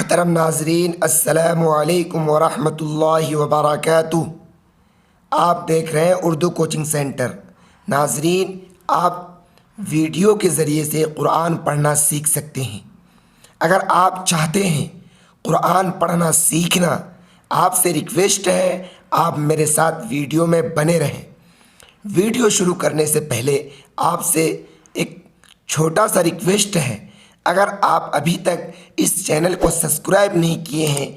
मोहतरम नाजरीन, अस्सलामु अलैकुम वरहमतुल्लाहि वबरकातुह। आप देख रहे हैं उर्दू कोचिंग सेंटर। नाजरीन, आप वीडियो के ज़रिए से कुरान पढ़ना सीख सकते हैं। अगर आप चाहते हैं कुरान पढ़ना सीखना, आपसे रिक्वेस्ट है आप मेरे साथ वीडियो में बने रहें। वीडियो शुरू करने से पहले आपसे एक छोटा सा रिक्वेस्ट है, अगर आप अभी तक इस चैनल को सब्सक्राइब नहीं किए हैं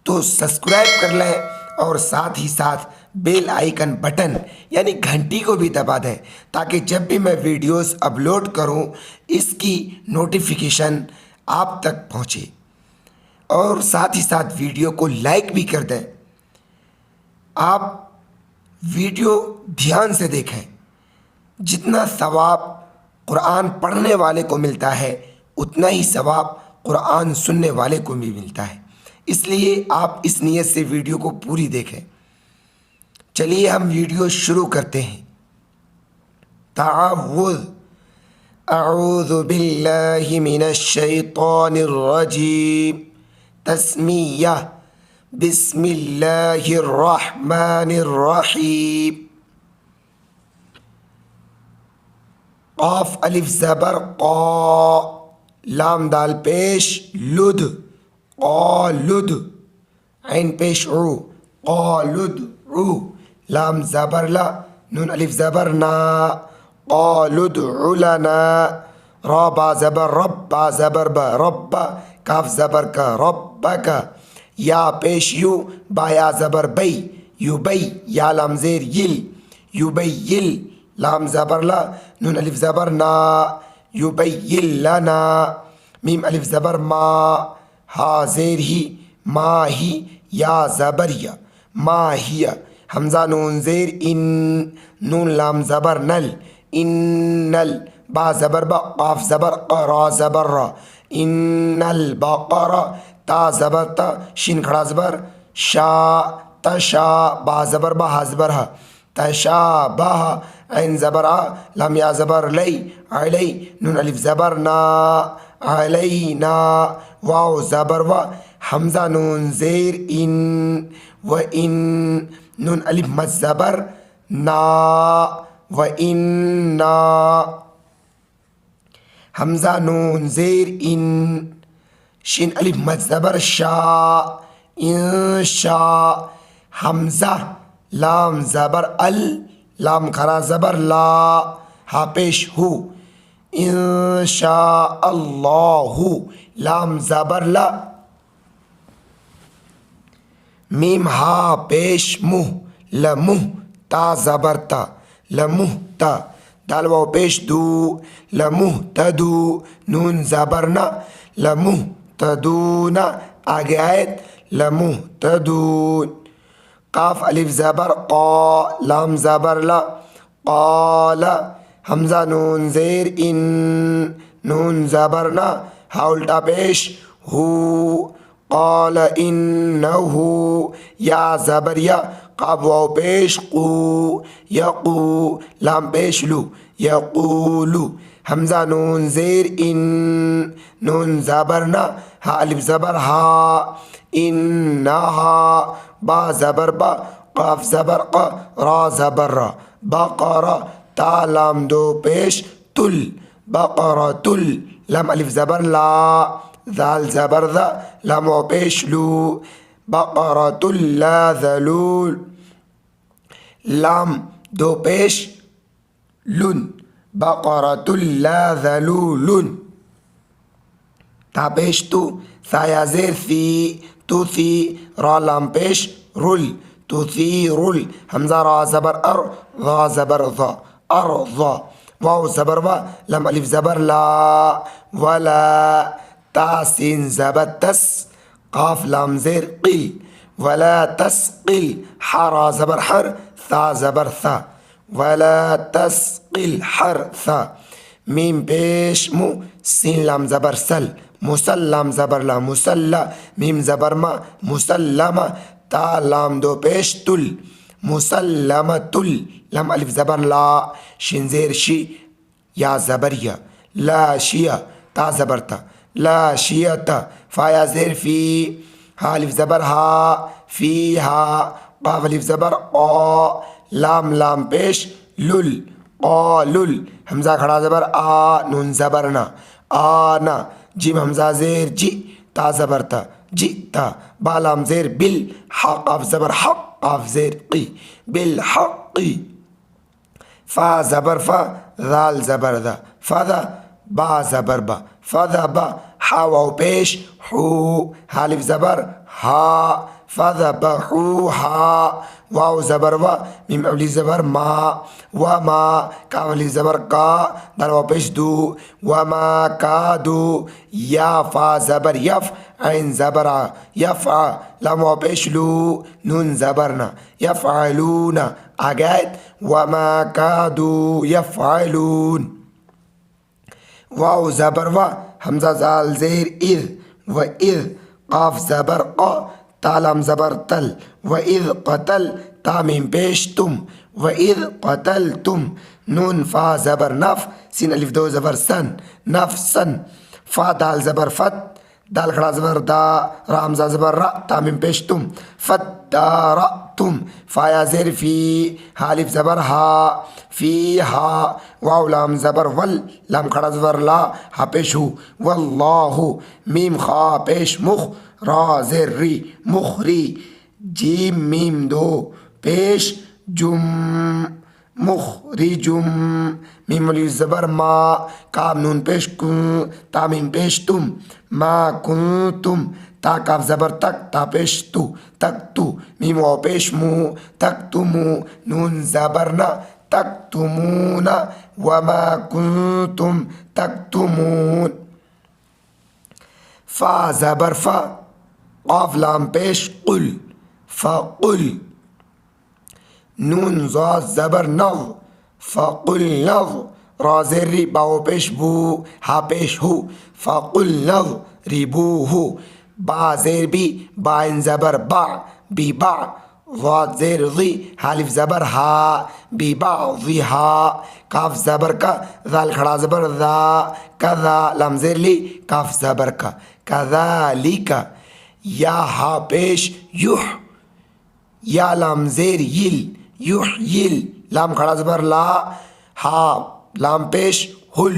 तो सब्सक्राइब कर लें और साथ ही साथ बेल आइकन बटन यानी घंटी को भी दबा दें, ताकि जब भी मैं वीडियोस अपलोड करूं इसकी नोटिफिकेशन आप तक पहुंचे। और साथ ही साथ वीडियो को लाइक भी कर दें। आप वीडियो ध्यान से देखें। जितना सवाब कुरान पढ़ने वाले को मिलता है उतना ही सवाब कुरान सुनने वाले को भी मिलता है, इसलिए आप इस नीयत से वीडियो को पूरी देखें। चलिए हम वीडियो शुरू करते हैं। तावुज़। अऊज़ु बिल्लाहि मिनश शैतानिर रजीम। तस्मीया। बिस्मिल्लाहिर रहमानिर रहीम। क़ाफ़ अलिफ ज़बर क़ा, लाम दाल पेश लुद, क़ालुद। ऐन पेश उ, क़ालुद उ। लाम ज़बर ला, नून अलिफ ज़बर ना, क़ालुद उलना। रा बा ज़बर रब, बा ज़बर बा रब्बा, काफ ज़बर का रब्बा का। या पेश यू, बा या ज़बर बई, युबई। या लाम ज़ेर यिल, युबय्यिल। लाम ज़बर ला, नून अलिफ ज़बर ना, युबय्यिलना। मीम अलिफ ज़बर मा, हा ज़ेर ही, मा ही। या ज़बर या, मा हिया। हमज़ा नून ज़ेर इन, नून लाम ज़बर नल, इन्नल। बा ज़बर बा, क़ाफ़ ज़बर क़, रा ज़बर रा, इन्नल बक़रा। ता ज़बर ता, शिन खड़ा ज़बर शा, तशा। बा ज़बर बा, हा ज़बर हा, तशाबह। ऐन ज़बर आ, लाम या ज़बर लई, अलई। नून अलिफ ज़बर ना, अलैना। वाव ज़बर वा, हमज़ा नून ज़ेर इन, व इन। नून अलिफ मद ज़बर ना, व इन्ना। हमज़ा नून ज़ेर इन, शिन अलिफ मद ज़बर शा, इंशा। हमज़ा लाम ज़बर अल, लाम खरा ज़बर ला, हा पेश हु, इंशा अल्लाहु। लाम ज़बर ला, मीम हा पेश मुह, लमुह। ता ज़बर ता, लमुह ता। दाल वाव पेश दू, लमुह तदू। नून ज़बर ना, लमुह तदूना। आगे आयत लमुह तदून। काफ अलिफ ज़बर क़ा, लाम ज़बर ला, क़ाला। हमज़ा नून ज़ेर इन, नून ज़बर ना, हा उल्टा पेश हु, क़ाला इन्नहु। या ज़बर या, क़ाफ वाव पेश क़ू, यक़ू। लाम पेश लू, यक़ूलु। हमज़ा नून ज़ेर इन, नून ज़बर ना, हा अलिफ ज़बर हा, इन्नहा। बा ज़बर बा, क़ाफ ज़बर क़, रा ज़बर रा, बक़रा। ता लाम दो पेश तुल, बक़रतुल। लाम अलिफ ज़बर ला, ज़ाल ज़बर ज़ा, लाम वाव पेश लू, बक़रतुल ला ज़लूल। लाम दो पेश लुन, बक़रतुल ला ज़लूलुन। ता पेश तू, सा या ज़ेर सी, तुसी। रा लाम पेश रुल, तुसीरुल। हमज़ा रा ज़बर अर, रा ज़बर ज़ा, अर्ज़ा। वाव ज़बर वा, लाम अलिफ ज़बर ला, वला। ता सीन ज़बर तस, क़ाफ लाम ज़ेर क़िल, वला तस्क़िल। हा रा ज़बर हर, सा ज़बर सा, वला तस्क़िल हर सा। मीम पेश मु, सीन लाम ज़बर सल, मुसल्लम ज़बर ला, मुसल्ला। मीम ज़बर मा, मुसल्लमा। ता लाम दो पेश तुल, मुसल्लमतुल। लाम अलिफ ज़बर ला, शिन ज़ेर शी, या ज़बर या, ला शिया। ता ज़बर ता, ला शियत, फाया ज़ेर फ़ी, हा अलिफ ज़बर हा, फ़ी हा, काफ अलिफ ज़बर औ, लाम लाम पेश लुल, क़ालुल, हमज़ा खड़ा ज़बर आ, नून ज़बर ना, आना, जिम हमज़ा ज़ेर जी, ता ज़बर ता, जी ता, बा लाम ज़ेर बिल, हा काफ ज़बर हक़, काफ ज़ेर क़ी, बिल हक़ी, फ़ा ज़बर फ़ा, ज़ाल ज़बर ज़ा, फ़ज़ा, बा ज़बर बा, फ़ज़ा बा, हा वाव पेश हू, हा अलिफ ज़बर हा, फ़ज़ा बहू हा, वाव ज़बर वा, मीम अलिफ ज़बर मा, व मा, काफ अलिफ ज़बर का, दाल वाव पेश दू, व मा का दू, या फ़ा ज़बर यफ़, ऐन ज़बर आ, यफ़ आ, लाम वाव पेश लू, नून ज़बर ना, यफ़अलूना, आगैत व मा कादू यफ़अलून, वाव ज़बर व, हमज़ा ज़ाल ज़ेर इज़, व इज़, क़ाफ ज़बर क़, ता लाम ज़बर तल, व इज़ क़तल, ता मीम पेश तुम, व इज़ क़तल तुम, नून फ़ा ज़बर नफ़, सीन अलिफ दो ज़बर सन, नफ़सन, फ़ा दाल ज़बर फ़त, दाल खड़ा ज़बर दा, रा हमज़ा ज़बर रा, ता मीम पेश तुम, फ़त्तारा तुम, फ़ाया ज़ेर फ़ी, हा अलिफ ज़बर हा, फ़ी हा, वाव लाम ज़बर वल, लाम खड़ा ज़बर ला, हा पेश हु, वल्लाहु, मीम खा पेश मुख, रा ज़ेर री, मुखरी, जीम मीम दो पेश जुम, मुखरिजुम, मीम अलिफ ज़बर मा, काफ नून पेश कुं, ता मीम पेश तुम, मा कुंतुम, ता काफ ज़बर तक, ता पेश तू, तक तू, मीम वाव पेश मु, तक तुमु, नून ज़बर ना, तक तुमूना, वमा कुंतुम तक तुमून, फ़ा ज़बर फ़ा, क़ाफ लाम पेश कुल, फ़कुल, नून ज़ा ज़बर नज़, फ़कुल नज़, रा ज़ेर री, बाव पेश बू, हा पेश हु, फ़कुल नज़ रिबूहु, बा ज़ेर बी, बाइन ज़बर बा, बी बा, ज़ा ज़ेर ज़ी, हा अलिफ ज़बर हा, बी बा ज़ी हा, काफ ज़बर का, ज़ाल खड़ा ज़बर ज़ा, कज़ा लाम ज़ेर ली, काफ ज़बर का, कज़ालिका, या हा पेश युह, या लाम ज़ेर यिल, युह यिल, लाम खड़ा ज़बर ला, हा लाम पेश हुल,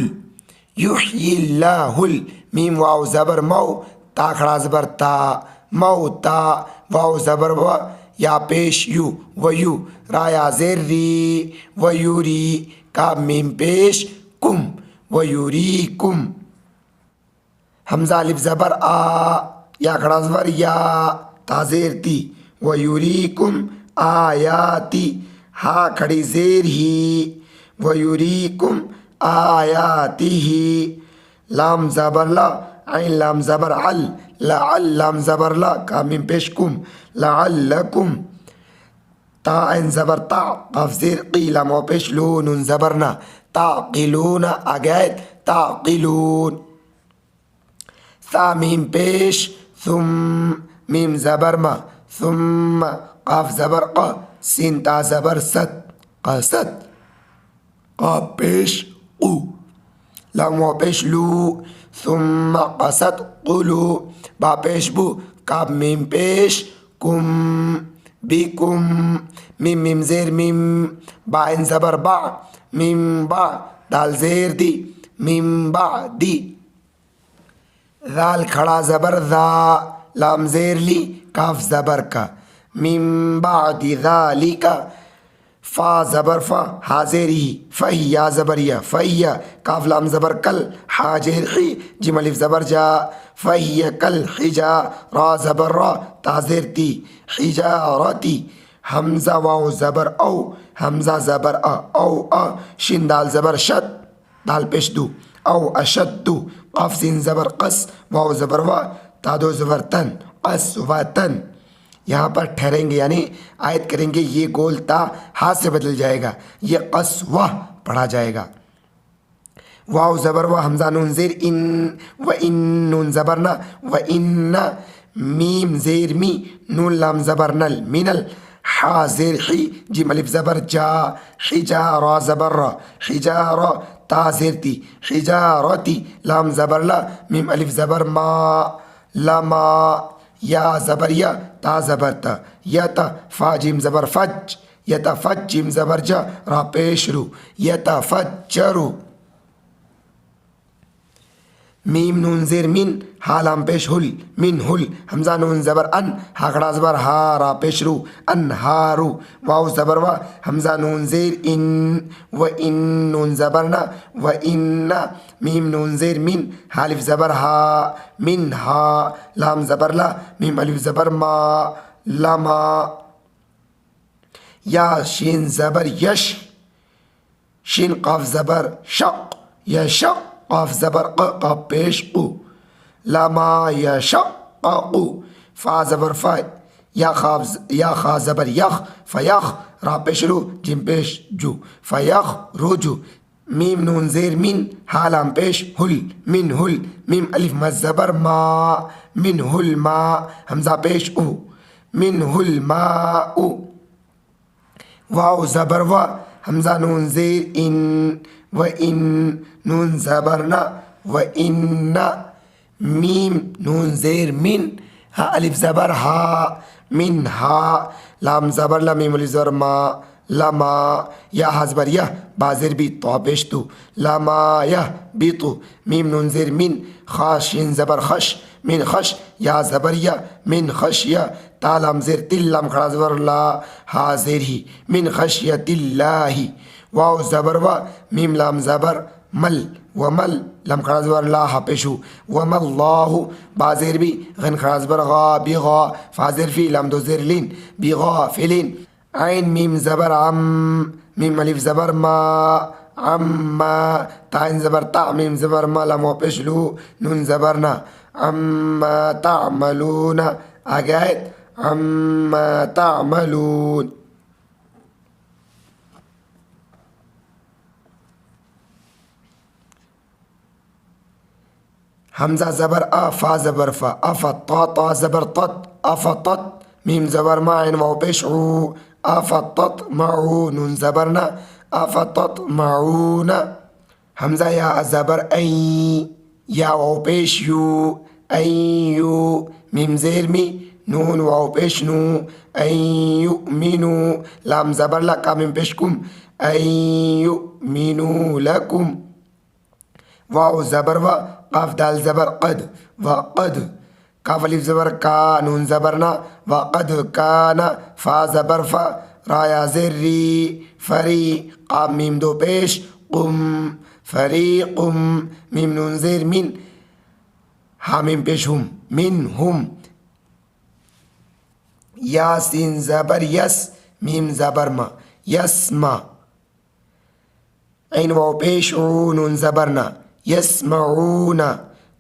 युह यिल्लाहुल, मीम वाव ज़बर मऊ, ता खड़ा ज़बर ता, मऊ ता, वाव ज़बर व, या पेश यू, वयू, राया ज़ेर री, वयूरी, का मीम पेश कुम, वयूरीकुम, हमज़ा अलिफ ज़बर आ, या खड़ा ज़बर या, ता ज़ेर ती, वयूरीकुम आयाती, हा खड़ी ज़ेर ही, वयूरीकुम आयातिही, लाम ज़बर ला, ऐन लाम ज़बर अल, लअल लाम ज़बर ला, का मीम पेश कुम, लअल्लकुम, ता ऐन ज़बर ता, काफ ज़ेर क़ी, लाम वाव पेश लो, नून ज़बर ना, ताक़िलूना, आगैत ताक़िलून, सा मीम पेश सुम, मीम ज़बर मा, सुम्मा, काफ ज़बर क़, सीन ता ज़बर सत, क़सत, काफ पेश क़ु, लाम वाव पेश लू, सुम्मा क़सत क़ुलू, बा पेश बू, काफ मीम पेश कुम, बिकुम, मीम मीम ज़ेर मीम, बा इन ज़बर बा, मीम बा, दाल ज़ेर दी, मीम बा दी, ज़ाल खड़ा ज़बर ज़ा, लाम ज़ेर ली, काफ ज़बर का, मीम बादी ज़ालिका, फ़ा ज़बर फ़ा, हा ज़ेर ही, फ़ही या ज़बर या, फ़हिया, काफ लाम ज़बर कल, हा ज़ेर ही, जिम अलिफ ज़बर जा, फ़हिया कल हिजा, रा ज़बर रा, ता ज़ेर ती, हिजारती, हमज़ा वाव ज़बर औ, हमज़ा ज़बर अ, औ अ, शिन दाल ज़बर शद, दाल पेश दू, औ अशद्दु, क़ाफ सीन ज़बर क़स, वाव ज़बर वा, ता दो ज़बर तन, क़स व तन, यहाँ पर ठहरेंगे यानी आयत करेंगे, ये गोल ता हाथ से बदल जाएगा, ये क़स वाह पढ़ा जाएगा, वाव ज़बर व, हमज़ा नून ज़ेर इन, व इन नून ज़बर ना, व इन्ना, मीम ज़ेर मी, नून लाम ज़बर नल, मिनल, हा ज़ेर ही, जिम अलिफ ज़बर जा, हिजा रा ज़बर रा, हिजारा, ता ज़ेर ती, हिजारती लाम ज़बर ला, मीम अलिफ ज़बर मा, लमा, या ज़बर या, ता ज़बर ता, यता, फ़ा जीम ज़बर फ़ज, यतफ़ज जीम ज़बर जा, रा पेश रू, यतफ़ज्जरु, मीम नून ज़ेर मिन, हा लाम पेश हुल, मिन हुल, हमज़ा नून ज़बर अन, हा खड़ा ज़बर हा, रा पेश रू, अनहारू, वाव ज़बर वा, हमज़ा नून ज़ेर इन, व इन नून ज़बर ना, व इन्ना, मीम नून ज़ेर मिन, हा अलिफ ज़बर हा, मिन हा, लाम ज़बर ला, मीम अलिफ ज़बर मा, लमा, या शीन ज़बर यश, शीन क़ाफ ज़बर शक़, यशक़, क़ाफ ज़बर क़, क़ाफ पेश क़ु, लमा यशक़्क़ु, फ़ा ज़बर फ़ा, या खा ज़बर यख, फ़यख, रा पेश रू, जिम पेश जू, फ़यख रुजू, मीम नून ज़ेर मिन, हा लाम पेश हुल, मिन हुल, मीम अलिफ मद ज़बर मा, मिन हुल मा, हमज़ा पेश उ, मिन हुल मा उ, वाव ज़बर वा, हमज़ा नून ज़ेर इन, व इन नून ज़बर ना, व इन्ना, मीम नून ज़ेर मिन, हा अलिफ ज़बर हा, मिन हा, लाम ज़बर ला, मीम अलिफ ज़बर मा, लमा, या हा ज़बर यह, बा ज़ेर बी, तो पेश तू, लमा यह बी तू, मीम नून ज़ेर मिन, खा शीन ज़बर खश, मिन खश, या ज़बर या, मिन खशिया, ता लाम ज़ेर तिल, लाम खड़ा ज़बर ला, हा ज़ेर ही, मिन खशियतिल्लाही, वाव ज़बर वा, मीम लाम ज़बर मल, व मल, लम खड़ा ज़बर ला, हा पेशू, व मल्लाहु, बा ज़ेर बी, गन खड़ा ज़बर गा, बी गा, फ़ा ज़ेर फ़ी, लाम दो ज़ेर लिन, बी गा फ़िलिन, आइन मीम ज़बर अम, मीम अलिफ ज़बर मा, अम्मा, ताइन ज़बर ता, मीम ज़बर मा, लाम पेश लू, नून ज़बर ना, अम्मा तामलूना, आगे आयत, अम्मा तामलून, हमज़ा ज़बर आ, फ़ा ज़बर फ़ा, अफ़त, ता ज़बर तत, अफ़तत, मीम ज़बर मा, आइन वाव पेश ऊ, अफ़तत माऊ, नून ज़बर ना, अफ़तत माऊना, हमज़ा या ज़बर ऐ, या वाव पेश यू, ऐ यू, मीम ज़ेर मी, नून वाव पेश नू, ऐ यू मीनू, लाम ज़बर ला, का मीम पेश कुम, ऐ यू मीनू लकुम, वाव ज़बर वा, क़ाफ दाल ज़बर क़द, व क़द, काफ अलिफ ज़बर का, नून ज़बर ना, व क़द काना, फ़ा ज़बर फ़ा, रा या ज़ेर री, फ़री, क़ाफ मीम दो पेश क़ुम, फ़रीक़ुम, मीम नून ज़ेर मिन, हा मीम पेश हुम, मिन हुम, या सीन ज़बर यस, मीम ज़बर मा, यस्मा, ऐन वाव पेश ऊ, नून ज़बर ना, यस्मऊना,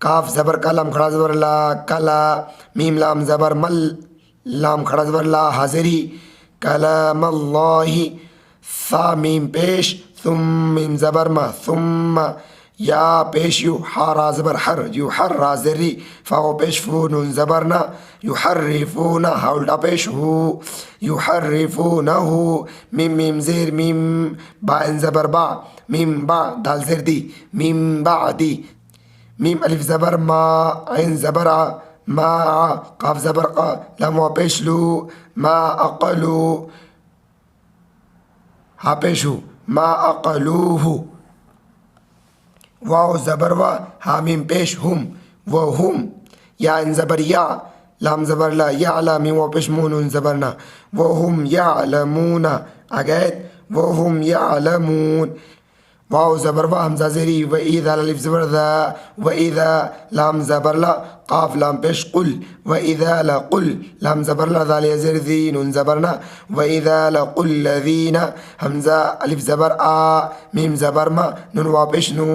काफ ज़बर का, लाम खड़ा ज़बर ला, कला, मीम लाम ज़बर मल, लाम खड़ा ज़बर ला, हाज़िरी, कलामल्लाही, सा मीम पेश, थुम मीम ज़बर मा, थुम्मा, या पेश यू, हा रा ज़बर हर, यू हर रा ज़ेरी, फ़ा पेश फू, नून ज़बर ना, यू हर्रिफूना, हा उल्टा पेश हू, यू हर्रिफूनहू, मीम मीम ज़ेर मीम, बा इन ज़बर बा, मीम बा, दाल ज़ेर दी, मीम बादी, मीम अलिफ ज़बर मा, ऐन ज़बर आ, मा, क़ाफ ज़बर क़ा, लाम वा पेश लू, मा अक़लू, हा पेश हू, मा अक़लूहू, वाव ज़बर वा, हा मीम पेश हुम, व हुम, या इन ज़बर या, लाम ज़बर ला, या ला, मीम वा पेश मू, नून ज़बर ना, व हुम यालमूना, आगे व हुम यालमून, वाव ज़बर वा, हमज़ा ज़ेरी, व इज़ा अलिफ ज़बर ज़ा, व इज़ा, लाम ज़बर ला, क़ाफ लाम पेश क़ुल, व इज़ा लक़ुल, लाम ज़बर ला, ज़ाल या ज़ेर ज़ी, नून ज़बर ना, व इज़ा लक़ुल्लज़ीना, हमज़ा अलिफ ज़बर आ, मीम ज़बर मा, नून वाव पेश नू,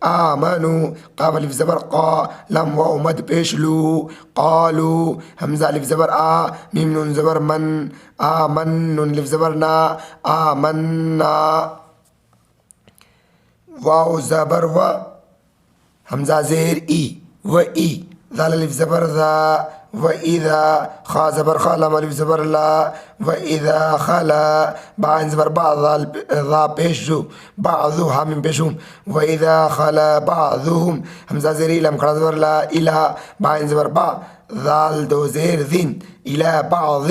आमनू, क़ाफ अलिफ ज़बर क़ा, लाम वाव मद पेश लू, क़ालू, हमज़ा अलिफ ज़बर आ, मीम नून ज़बर मन, आमन, नून अलिफ ज़बर ना, आमन्ना, वाव ज़बर व, हमज़ा ज़ेर ई, व ई, ذال الف زبر ذا وإذا خا زبر خا لام الف زبر لا وإذا خلا بعين زبر بعض ذا بيشو بعضو هم بيشوم وإذا خلا بعضهم همزة زيري لم خلا زبر لا إلى بعين زبر بعض ذال دو زير ذين إلى بعض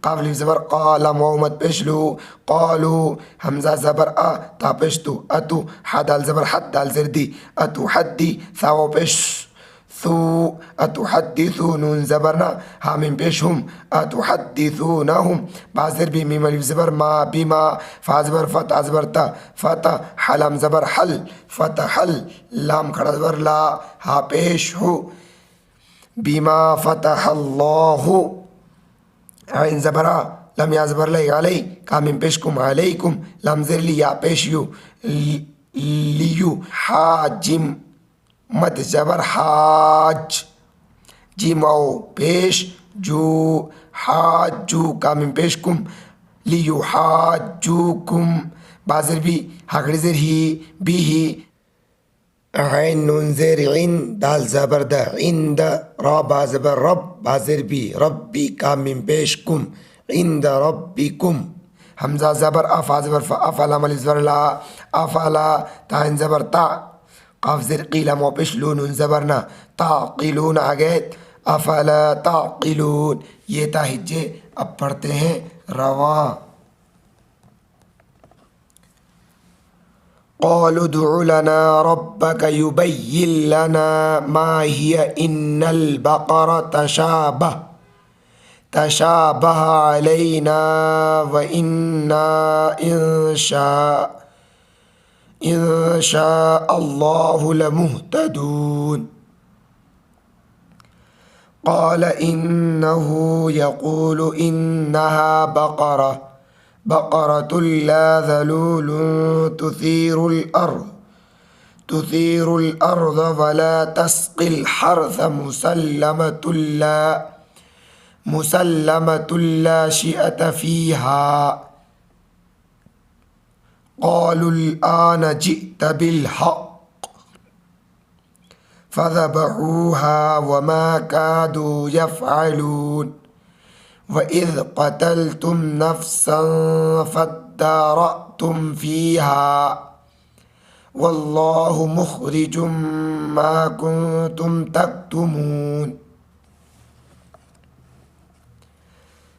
قاف الف زبر قا لام واو مد بيشلو قالوا همزة زبر تا بيشتو أتو حدال زبر حد دال زر دي أتو حدي ثاو بيش ثو أتحدثون نون زبرنا هم بيشهم أتحدثونهم بعزر بميم الف زبر ما بما فازبر فتا زبر تا فتا حلم زبر حل فتحل لام خڑا زبر لا ها پیش ہو بما فتح الله عين زبرا لم يا زبر لي علي كامن بيشكم عليكم لم زر لي يا بيشيو ليو حاجم مد زبر حاج جيمو بيش جو حاجو كامن بيشكم ليحاجوكم بازر بي هاكري زر هي به عين نون زر عين دال زبر دا عند را زبر رب بازر بي ربي كامن بيشكم عند ربكم همزة زبر أفا زبر فأفلا مل زبر لا أفلا تاين زبر تا قاف زر قيل مو بشلون زبرنا تعقلون عگیت افلا تعقلون یہ تا ہجے اب پڑھتے ہیں رواں قالوا ادع لنا ربك يبين لنا ما هي إن البقرة تشابه علينا وإنا إن شاء الله لمهتدون قال إنه يقول إنها بقرة لا ذلول تثير الأرض ولا تسقي الحرث مسلمة لا شيئة فيها قالوا الآن جئت بالحق فذبحوها وما كادوا يفعلون وإذ قتلتم نفسا فادارأتم فيها والله مخرج ما كنتم تكتمون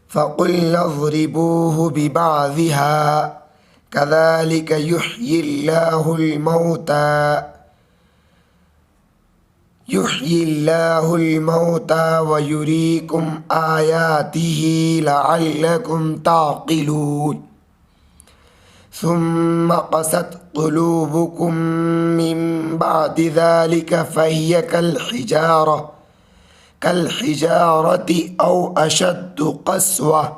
فقلنا اضربوه ببعضها كذلك يحيي الله الموتى ويريكم آياته لعلكم تعقلون ثم قست قلوبكم من بعد ذلك فهي كالحجارة أو أشد قسوة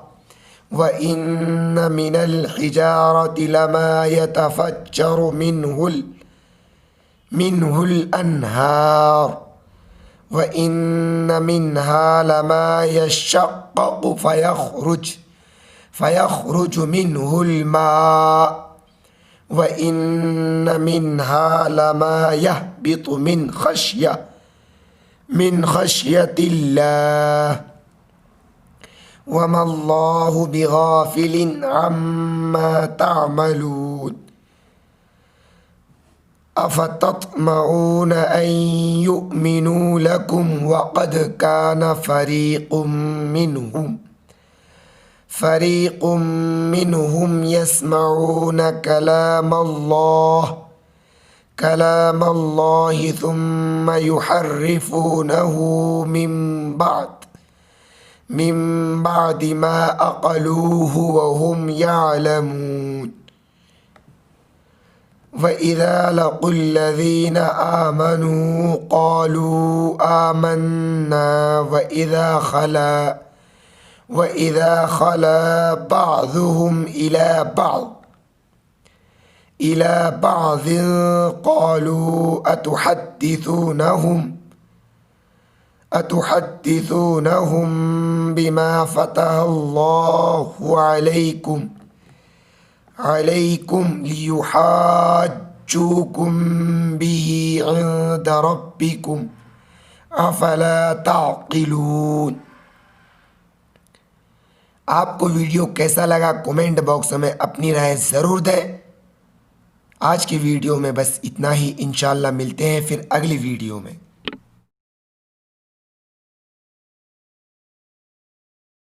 وإن من الحجارة لما يتفجر منه الأنهار وإن منها لما يشقق فيخرج منه الماء وإن منها لما يهبط من خشية الله وما الله بغافل عما تعملون أفتطمعون أن يؤمنوا لكم وقد كان فريق منهم يسمعون كلام الله ثم يحرفونه من بعد ما أقلوه وهم يعلمون وإذا لقوا الذين آمنوا قالوا آمنا وإذا خلا بعضهم إلى بعض قالوا أتحدثونهم بما فتح الله عليكم ليحاجوكم به अफला ताक़िलून। आपको वीडियो कैसा लगा कमेंट बॉक्स में अपनी राय ज़रूर दें। आज की वीडियो में बस इतना ही। इंशाल्लाह मिलते हैं फिर अगली वीडियो में।